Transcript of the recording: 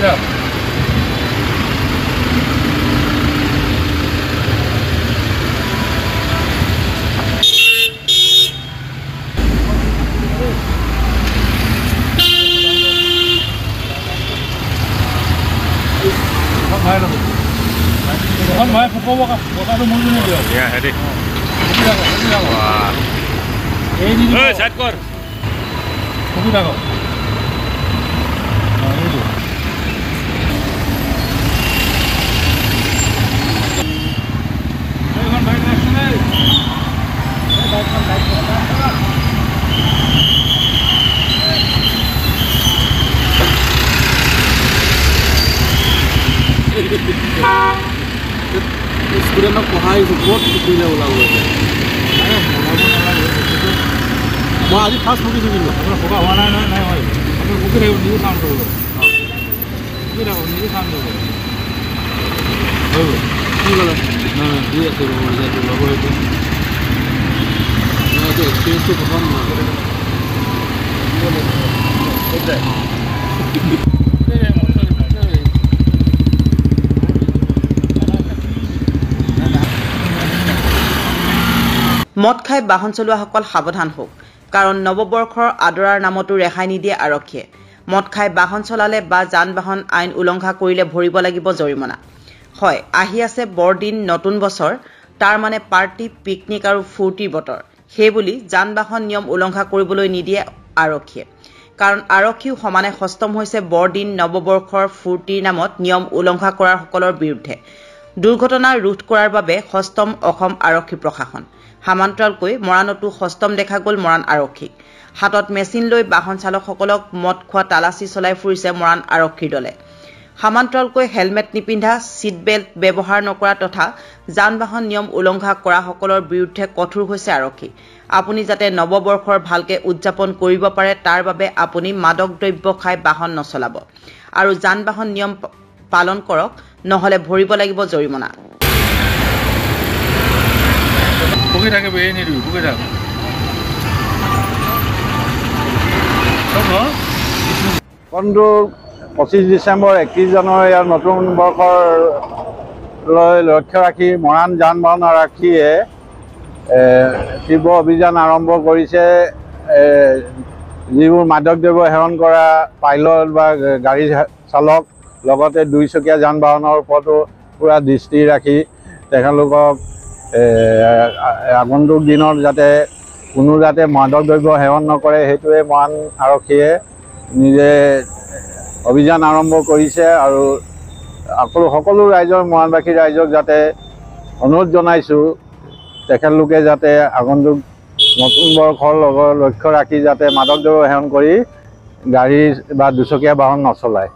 Không phải phục vụ bác nó muốn như vậy. Yeah, ready. Wow. Hey, set kor. Phục vụ student পঢ়াই বহুত সুবিধা ওলাব মই আজি ফাৰ্ষ্ট পঢ়িছোঁ কিন্তু আপোনাৰ পকা হোৱা নাই নহয় নাই হয় আপুনি বুকি থাকিব নিজে কাম কৰিব বুকি থাকিব নিজে কাম কৰিব কি ক'লে নাই নাই দি আছে ৰিজাল্টটো ল'ব সেইটো এইটো এক্সপিৰিয়েঞ্চটো প্ৰথম মদ খাই বাহন চলোৱাসকল সাৱধান হোক কাৰণ নৱবৰ্ষৰ আদৰাৰ নামতো ৰেহাই নিদিয়ে আৰক্ষীয়ে মদ খাই বাহন চলালে বা যান বাহন আইন উলংঘা কৰিলে ভৰিব লাগিব জৰিমনা হয় আহি আছে বৰদিন নতুন বছৰ তাৰ মানে পাৰ্টি পিকনিক আৰু ফুৰ্তিৰ বতৰ সেই বুলি যান বাহন নিয়ম উলংঘা কৰিবলৈ নিদিয়ে আৰক্ষীয়ে কাৰণ আৰক্ষীও সমানে হস্তম হৈছে বৰদিন নৱবৰ্ষৰ ফুৰ্তিৰ নামত নিয়ম উলংঘা কৰাৰ সকলৰ বিৰুদ্ধে দুৰ্ঘটনা ৰোধ কৰাৰ বাবে হস্তম অসম আৰক্ষী প্ৰশাসন সামান্তৰালকৈ মৰাণতো হস্তম দেখা গ'ল মৰাণ আৰক্ষীক হাতত মেচিন লৈ বাহন চালকসকলক মদ খোৱা তালাচী চলাই ফুৰিছে মৰাণ আৰক্ষীৰ দলে সামান্তৰালকৈ হেলমেট নিপিন্ধা সিট বেল্ট ব্যৱহাৰ নকৰা তথা যান বাহন নিয়ম উলংঘা কৰা সকলৰ বিৰুদ্ধে কঠোৰ হৈছে আৰক্ষী আপুনি যাতে নৱবৰ্ষৰ ভালকে উদযাপন কৰিব পাৰে তাৰ বাবে আপুনি মাদক দ্ৰব্য খাই বাহন নচলাব আৰু যান বাহন নিয়ম পালন কৰক নহলে ভৰিব লাগিব জৰিমনা বুকি থাকিব এই নিদিবি বুকি থাক 25 ডিচেম্বৰ 31 জানুৱাৰী আৰু নতুন বৰ্ষৰ লক্ষ্য ৰাখি মৰাণ যান বাহন আৰক্ষীয়ে তীব্ৰ অভিযান আৰম্ভ কৰিছে যিবোৰ মাদক দ্ৰব্য সেৱন কৰা পাইলট বা গাড়ী চালক লগতে দুইচকীয়া যান বাহনৰ ওপৰতো পুৰা দৃষ্টি ৰাখি তেখেতলোকক আগন্তুক দিনত যাতে কোনো যাতে মাদক দ্ৰব্য সেৱন নকৰে সেইটোৱে মৰাণ আৰক্ষীয়ে নিজে অভিযান আৰম্ভ কৰিছে আৰু সকলো ৰাইজৰ মৰাণবাসী ৰাইজক যাতে অনুৰোধ জনাইছোঁ তেখেতলোকে যাতে আগন্তুক নতুন বৰ্ষৰ লগত লক্ষ্য ৰাখি যাতে মাদক দ্ৰব্য সেৱন কৰি গাড়ী বা দুচকীয়া বাহন নচলায়।